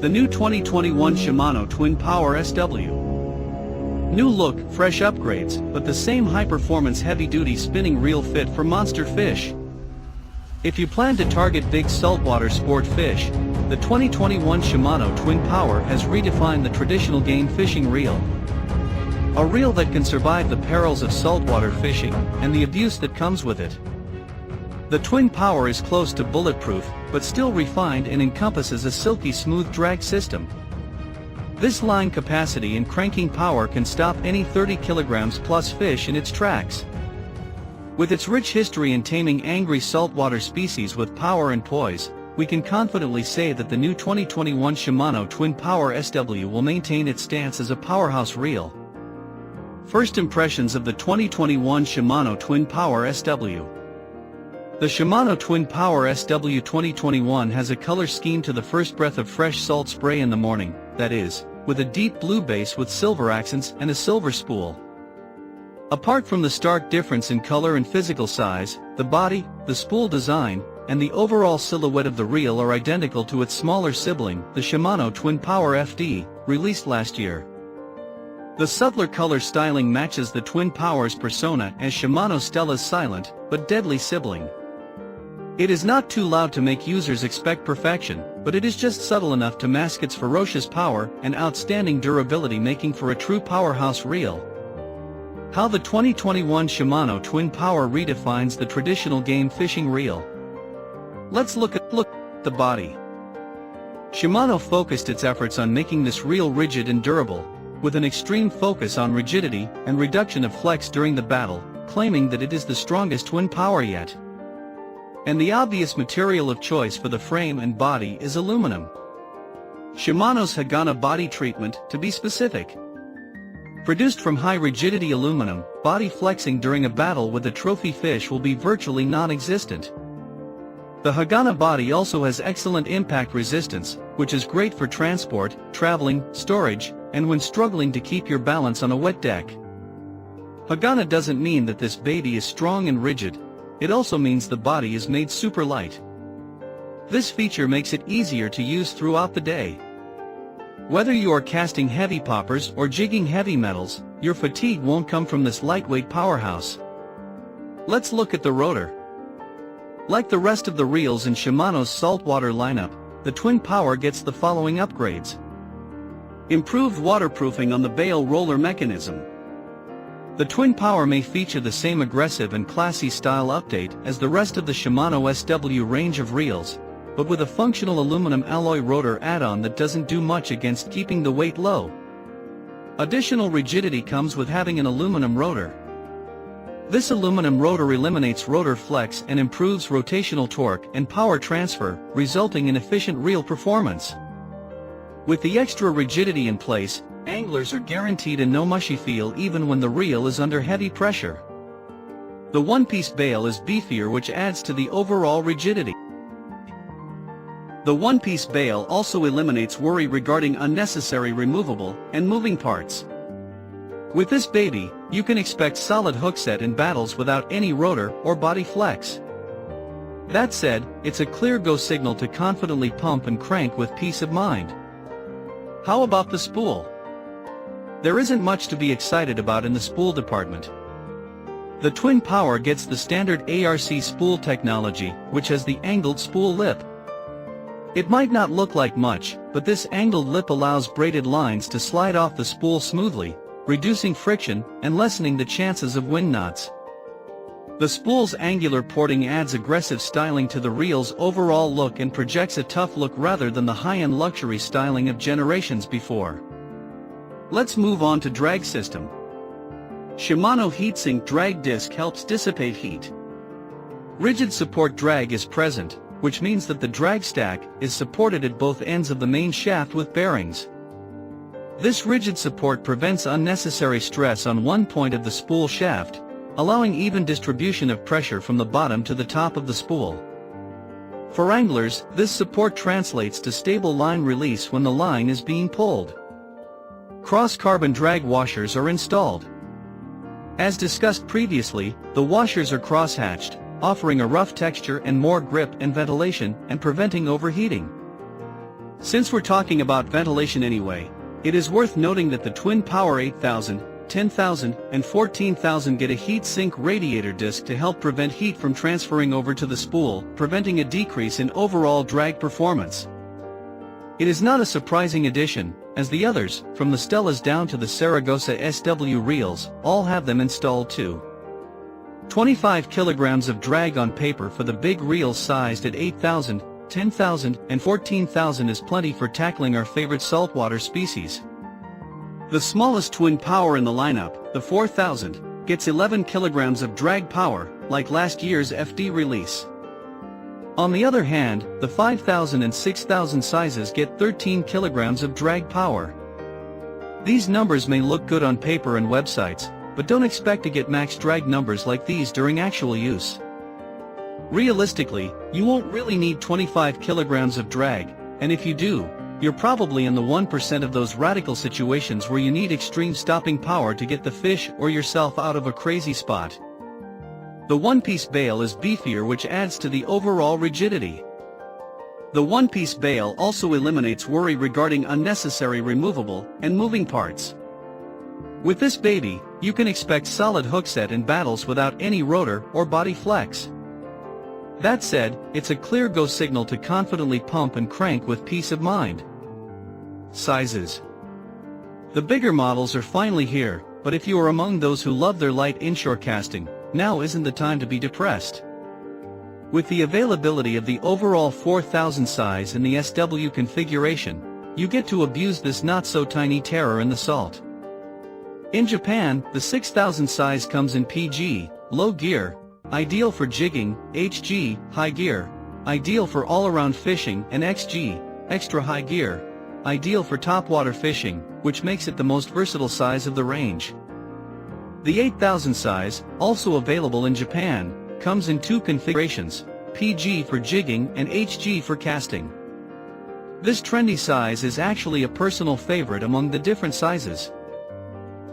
The new 2021 Shimano Twinpower SW. New look, fresh upgrades, but the same high-performance heavy-duty spinning reel fit for monster fish. If you plan to target big saltwater sport fish, the 2021 Shimano Twinpower has redefined the traditional game fishing reel. A reel that can survive the perils of saltwater fishing and the abuse that comes with it. The Twinpower is close to bulletproof, but still refined and encompasses a silky smooth drag system. This line capacity and cranking power can stop any 30 kilograms plus fish in its tracks. With its rich history in taming angry saltwater species with power and poise, we can confidently say that the new 2021 Shimano Twinpower SW will maintain its stance as a powerhouse reel. First impressions of the 2021 Shimano Twinpower SW. The Shimano Twinpower SW 2021 has a color scheme to the first breath of fresh salt spray in the morning, that is, with a deep blue base with silver accents and a silver spool. Apart from the stark difference in color and physical size, the body, the spool design, and the overall silhouette of the reel are identical to its smaller sibling, the Shimano Twinpower FD, released last year. The subtler color styling matches the Twinpower's persona as Shimano Stella's silent, but deadly sibling. It is not too loud to make users expect perfection, but it is just subtle enough to mask its ferocious power and outstanding durability, making for a true powerhouse reel. How the 2021 Shimano Twinpower redefines the traditional game fishing reel. Let's look at the body. Shimano focused its efforts on making this reel rigid and durable, with an extreme focus on rigidity and reduction of flex during the battle, claiming that it is the strongest Twinpower yet. And the obvious material of choice for the frame and body is aluminum. Shimano's Hagana body treatment, to be specific. Produced from high-rigidity aluminum, body flexing during a battle with a trophy fish will be virtually non-existent. The Hagana body also has excellent impact resistance, which is great for transport, traveling, storage, and when struggling to keep your balance on a wet deck. Hagana doesn't mean that this baby is strong and rigid. It also means the body is made super light. This feature makes it easier to use throughout the day. Whether you are casting heavy poppers or jigging heavy metals, your fatigue won't come from this lightweight powerhouse. Let's look at the rotor. Like the rest of the reels in Shimano's saltwater lineup, the Twinpower gets the following upgrades. Improved waterproofing on the bail roller mechanism. The Twinpower may feature the same aggressive and classy style update as the rest of the Shimano SW range of reels, but with a functional aluminum alloy rotor add-on that doesn't do much against keeping the weight low. Additional rigidity comes with having an aluminum rotor. This aluminum rotor eliminates rotor flex and improves rotational torque and power transfer, resulting in efficient reel performance. With the extra rigidity in place, anglers are guaranteed a no mushy feel even when the reel is under heavy pressure. The one-piece bail is beefier, which adds to the overall rigidity. The one-piece bail also eliminates worry regarding unnecessary removable and moving parts. With this baby, you can expect solid hookset in battles without any rotor or body flex. That said, it's a clear go signal to confidently pump and crank with peace of mind. How about the spool? There isn't much to be excited about in the spool department. The Twinpower gets the standard ARC spool technology, which has the angled spool lip. It might not look like much, but this angled lip allows braided lines to slide off the spool smoothly, reducing friction and lessening the chances of wind knots. The spool's angular porting adds aggressive styling to the reel's overall look and projects a tough look rather than the high-end luxury styling of generations before. Let's move on to drag system. Shimano heatsink drag disc helps dissipate heat. Rigid support drag is present, which means that the drag stack is supported at both ends of the main shaft with bearings. This rigid support prevents unnecessary stress on one point of the spool shaft, allowing even distribution of pressure from the bottom to the top of the spool. For anglers, this support translates to stable line release when the line is being pulled. Cross-carbon drag washers are installed. As discussed previously, the washers are cross-hatched, offering a rough texture and more grip and ventilation and preventing overheating. Since we're talking about ventilation anyway, it is worth noting that the Twinpower 8000, 10,000, and 14,000 get a heat sink radiator disc to help prevent heat from transferring over to the spool, preventing a decrease in overall drag performance. It is not a surprising addition, as the others, from the Stellas down to the Saragossa SW reels, all have them installed too. 25 kilograms of drag on paper for the big reels sized at 8,000, 10,000, and 14,000 is plenty for tackling our favorite saltwater species. The smallest Twinpower in the lineup, the 4000, gets 11 kilograms of drag power, like last year's FD release. On the other hand, the 5000 and 6000 sizes get 13 kilograms of drag power. These numbers may look good on paper and websites, but don't expect to get max drag numbers like these during actual use. Realistically, you won't really need 25 kilograms of drag, and if you do, you're probably in the 1% of those radical situations where you need extreme stopping power to get the fish or yourself out of a crazy spot. The one-piece bail is beefier, which adds to the overall rigidity. The one-piece bail also eliminates worry regarding unnecessary removable and moving parts. With this baby, you can expect solid hookset in battles without any rotor or body flex. That said, it's a clear go signal to confidently pump and crank with peace of mind. Sizes. The bigger models are finally here, but if you are among those who love their light inshore casting, now isn't the time to be depressed. With the availability of the overall 4000 size in the SW configuration, you get to abuse this not-so-tiny terror in the salt. In Japan, the 6000 size comes in PG, low gear, ideal for jigging, HG, high gear, ideal for all-around fishing, and XG, extra high gear, ideal for topwater fishing, which makes it the most versatile size of the range. The 8000 size, also available in Japan, comes in two configurations, PG for jigging and HG for casting. This trendy size is actually a personal favorite among the different sizes.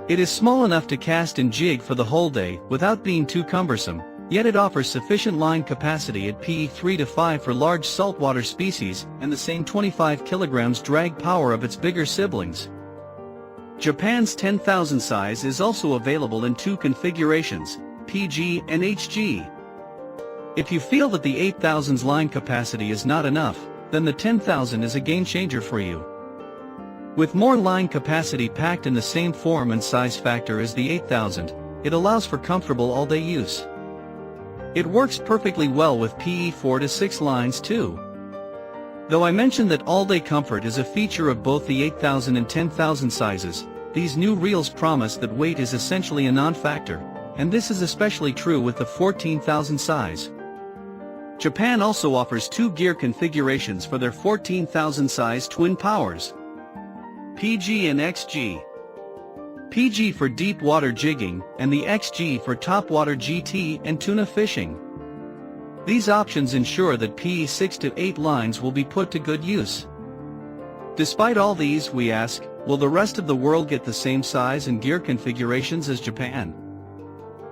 It is small enough to cast and jig for the whole day without being too cumbersome, yet it offers sufficient line capacity at PE 3 to 5 for large saltwater species and the same 25 kilograms drag power of its bigger siblings. Japan's 10,000 size is also available in two configurations, PG and HG. If you feel that the 8000's line capacity is not enough, then the 10,000 is a game changer for you. With more line capacity packed in the same form and size factor as the 8000, it allows for comfortable all-day use. It works perfectly well with PE 4 to 6 lines too. Though I mentioned that all-day comfort is a feature of both the 8000 and 10,000 sizes, these new reels promise that weight is essentially a non-factor, and this is especially true with the 14,000 size. Japan also offers two gear configurations for their 14,000 size Twinpowers, PG and XG. PG for deep water jigging, and the XG for topwater GT and tuna fishing. These options ensure that PE 6 to 8 lines will be put to good use. Despite all these, we ask, will the rest of the world get the same size and gear configurations as Japan?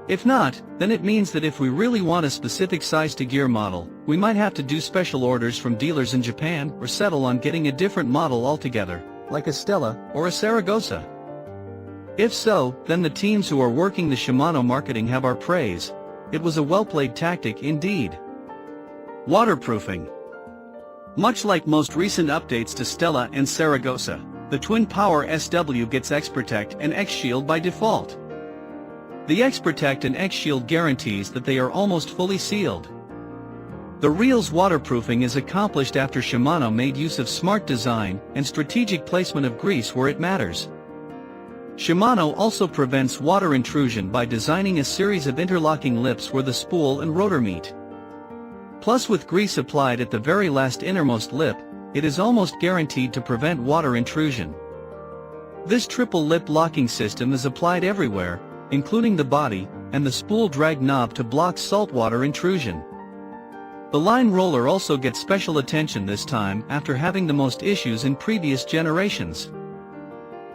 If not, then it means that if we really want a specific size to gear model, we might have to do special orders from dealers in Japan or settle on getting a different model altogether, like a Stella or a Saragossa. If so, then the teams who are working the Shimano marketing have our praise. It was a well-played tactic indeed. Waterproofing. Much like most recent updates to Stella and Saragossa, the Twinpower SW gets X-Protect and X-Shield by default. The X-Protect and X-Shield guarantees that they are almost fully sealed. The reel's waterproofing is accomplished after Shimano made use of smart design and strategic placement of grease where it matters. Shimano also prevents water intrusion by designing a series of interlocking lips where the spool and rotor meet. Plus, with grease applied at the very last innermost lip, it is almost guaranteed to prevent water intrusion. This triple lip locking system is applied everywhere, including the body and the spool drag knob to block saltwater intrusion. The line roller also gets special attention this time after having the most issues in previous generations.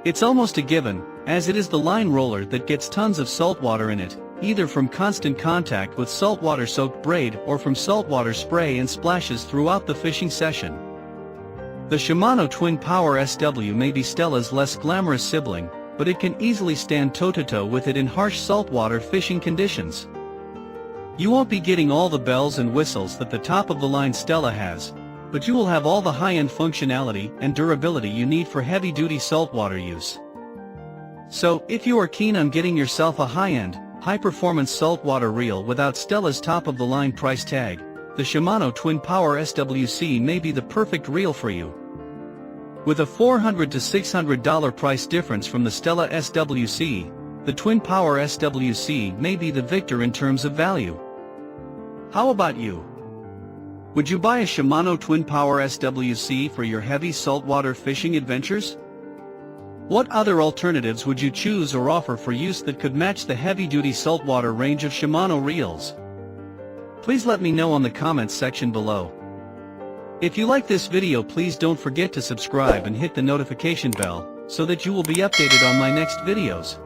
It's almost a given, as it is the line roller that gets tons of saltwater in it, either from constant contact with saltwater-soaked braid or from saltwater spray and splashes throughout the fishing session. The Shimano Twinpower SW may be Stella's less glamorous sibling, but it can easily stand toe-to-toe with it in harsh saltwater fishing conditions. You won't be getting all the bells and whistles that the top-of-the-line Stella has, but you will have all the high-end functionality and durability you need for heavy-duty saltwater use. So, if you are keen on getting yourself a high-end, high-performance saltwater reel without Stella's top-of-the-line price tag, the Shimano Twinpower SWC may be the perfect reel for you. With a $400 to $600 price difference from the Stella SWC, the Twinpower SWC may be the victor in terms of value. How about you? Would you buy a Shimano Twinpower SWC for your heavy saltwater fishing adventures? What other alternatives would you choose or offer for use that could match the heavy-duty saltwater range of Shimano reels? Please let me know on the comments section below. If you like this video, please don't forget to subscribe and hit the notification bell, so that you will be updated on my next videos.